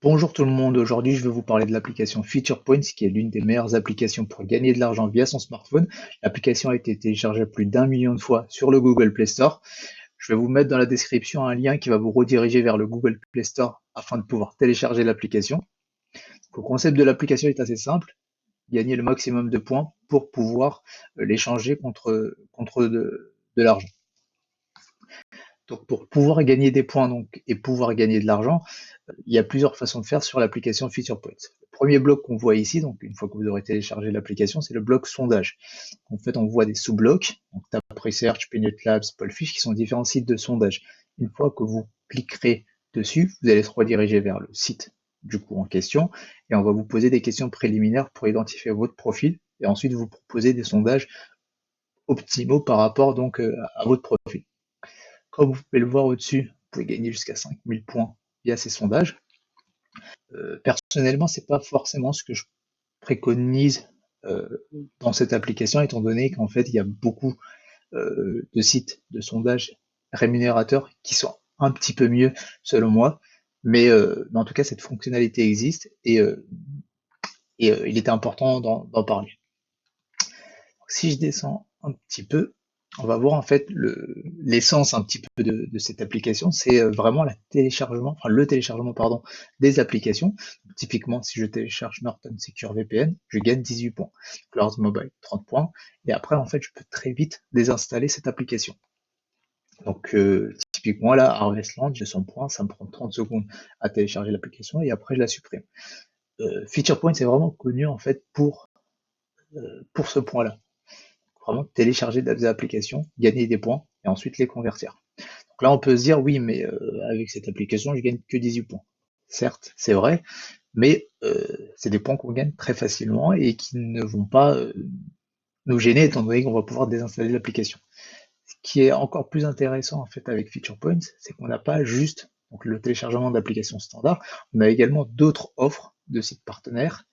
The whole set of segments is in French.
Bonjour tout le monde, aujourd'hui je vais vous parler de l'application Feature Points qui est l'une des meilleures applications pour gagner de l'argent via son smartphone. L'application a été téléchargée plus d'1 million de fois sur le Google Play Store. Je vais vous mettre dans la description un lien qui va vous rediriger vers le Google Play Store afin de pouvoir télécharger l'application. Le concept de l'application est assez simple, gagner le maximum de points pour pouvoir l'échanger contre de l'argent. Donc pour pouvoir gagner des points et pouvoir gagner de l'argent, il y a plusieurs façons de faire sur l'application Feature Points. Le premier bloc qu'on voit ici, donc une fois que vous aurez téléchargé l'application, c'est le bloc sondage. En fait, on voit des sous-blocs, donc Tap Research, Peanut Labs, Pollfish, qui sont différents sites de sondage. Une fois que vous cliquerez dessus, vous allez se rediriger vers le site du coup en question, et on va vous poser des questions préliminaires pour identifier votre profil, et ensuite vous proposer des sondages optimaux par rapport donc à votre profil. Comme vous pouvez le voir au-dessus, vous pouvez gagner jusqu'à 5000 points via ces sondages. Personnellement, c'est pas forcément ce que je préconise euh, dans cette application, étant donné qu'en fait, il y a beaucoup de sites de sondage rémunérateurs qui sont un petit peu mieux, selon moi. Mais en tout cas, cette fonctionnalité existe et il était important d'en parler. Donc, si je descends un petit peu, on va voir en fait l'essence un petit peu de cette application, c'est vraiment le téléchargement pardon, des applications. Donc, typiquement, si je télécharge Norton Secure VPN, je gagne 18 points. Cloud Mobile, 30 points. Et après, en fait, je peux très vite désinstaller cette application. Donc, typiquement, là, Harvestland, j'ai 100 points, ça me prend 30 secondes à télécharger l'application et après, je la supprime. Feature Point, c'est vraiment connu en fait pour ce point-là. Vraiment télécharger des applications, gagner des points et ensuite les convertir. Donc là, on peut se dire, oui, mais avec cette application, je gagne que 18 points. Certes, c'est vrai, mais c'est des points qu'on gagne très facilement et qui ne vont pas nous gêner étant donné qu'on va pouvoir désinstaller l'application. Ce qui est encore plus intéressant en fait avec Feature Points, c'est qu'on n'a pas juste donc, le téléchargement d'applications standard, on a également d'autres offres de sites partenaires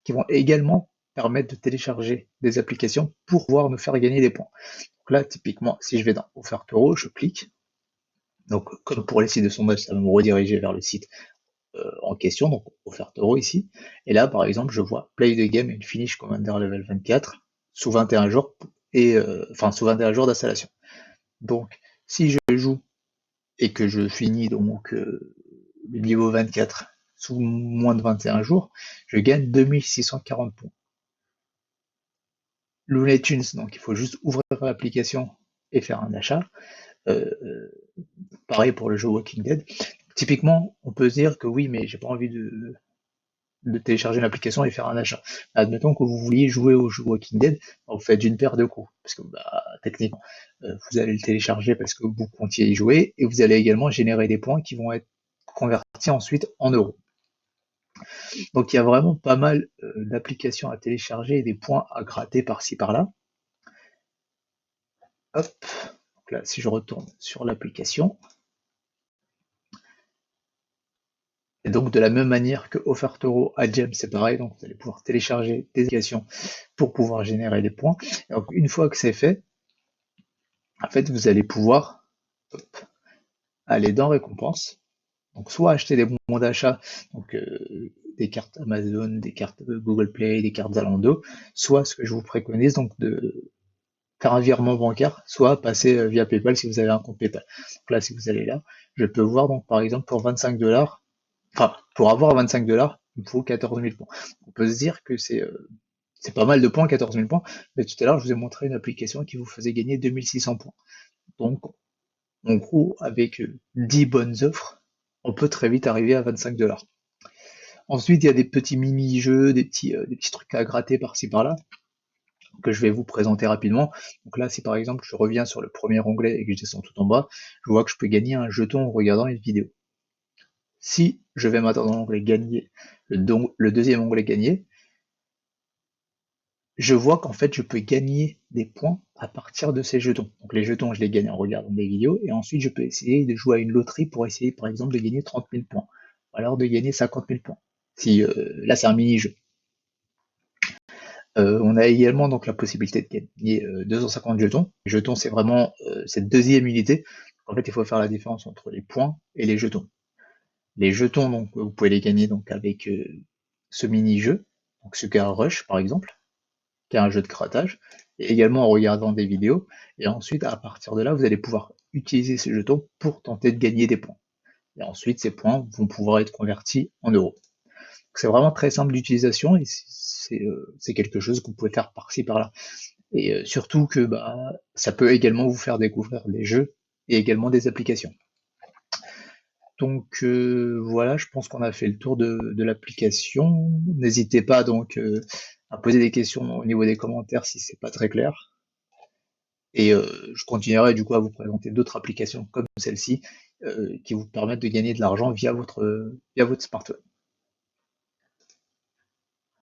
qui vont également permettre de télécharger des applications pour pouvoir nous faire gagner des points. Donc là, typiquement, si je vais dans Offerte Euro, je clique. Donc, comme pour les sites de sondage, ça va me rediriger vers le site en question, donc Offerte Euro ici. Et là, par exemple, je vois Play the Game and Finish Commander Level 24 sous 21 jours sous 21 jours d'installation. Donc, si je joue et que je finis donc le niveau 24 sous moins de 21 jours, je gagne 2640 points. Looney Tunes, donc il faut juste ouvrir l'application et faire un achat. Euh, Pareil pour le jeu Walking Dead. Typiquement, on peut se dire que oui, mais j'ai pas envie de télécharger l'application et faire un achat. Admettons que vous vouliez jouer au jeu Walking Dead, vous faites d'une paire de coups, parce que techniquement, vous allez le télécharger parce que vous comptiez y jouer, et vous allez également générer des points qui vont être convertis ensuite en euros. Donc il y a vraiment pas mal d'applications à télécharger et des points à gratter par-ci par-là. Hop, donc là si je retourne sur l'application, et donc de la même manière que Offertoro à Gem, c'est pareil, donc vous allez pouvoir télécharger des applications pour pouvoir générer des points. Et donc une fois que c'est fait, en fait vous allez pouvoir aller dans récompenses, donc soit acheter des bons d'achat, donc des cartes Amazon, des cartes Google Play, des cartes Zalando, soit ce que je vous préconise donc de faire un virement bancaire, soit passer via PayPal si vous avez un compte PayPal. Donc là, si vous allez là, je peux voir donc par exemple pour 25$, enfin pour avoir 25$, il me faut 14 000 points. On peut se dire que c'est pas mal de points, 14 000 points, mais tout à l'heure je vous ai montré une application qui vous faisait gagner 2600 points. Donc en gros, avec 10 bonnes offres, on peut très vite arriver à 25$. Ensuite, il y a des petits mini-jeux, des petits trucs à gratter par-ci par-là, que je vais vous présenter rapidement. Donc là, si par exemple je reviens sur le premier onglet et que je descends tout en bas, je vois que je peux gagner un jeton en regardant une vidéo. Si je vais maintenant dans l'onglet gagner, le deuxième onglet gagner, je vois qu'en fait je peux gagner des points à partir de ces jetons. Donc les jetons, je les gagne en regardant des vidéos, et ensuite je peux essayer de jouer à une loterie pour essayer par exemple de gagner 30 000 points, ou alors de gagner 50 000 points. Si là c'est un mini-jeu. On a également donc la possibilité de gagner 250 jetons. Les jetons, c'est vraiment cette deuxième unité. En fait, il faut faire la différence entre les points et les jetons. Les jetons, donc, vous pouvez les gagner donc avec ce mini-jeu, donc Sugar Rush par exemple, qui est un jeu de grattage, et également en regardant des vidéos. Et ensuite, à partir de là, vous allez pouvoir utiliser ces jetons pour tenter de gagner des points. Et ensuite, ces points vont pouvoir être convertis en euros. C'est vraiment très simple d'utilisation et c'est quelque chose que vous pouvez faire par-ci par-là. Et surtout que bah, ça peut également vous faire découvrir des jeux et également des applications. Donc voilà, je pense qu'on a fait le tour de l'application. N'hésitez pas donc à poser des questions au niveau des commentaires si c'est pas très clair. Et je continuerai du coup à vous présenter d'autres applications comme celle-ci qui vous permettent de gagner de l'argent via votre smartphone.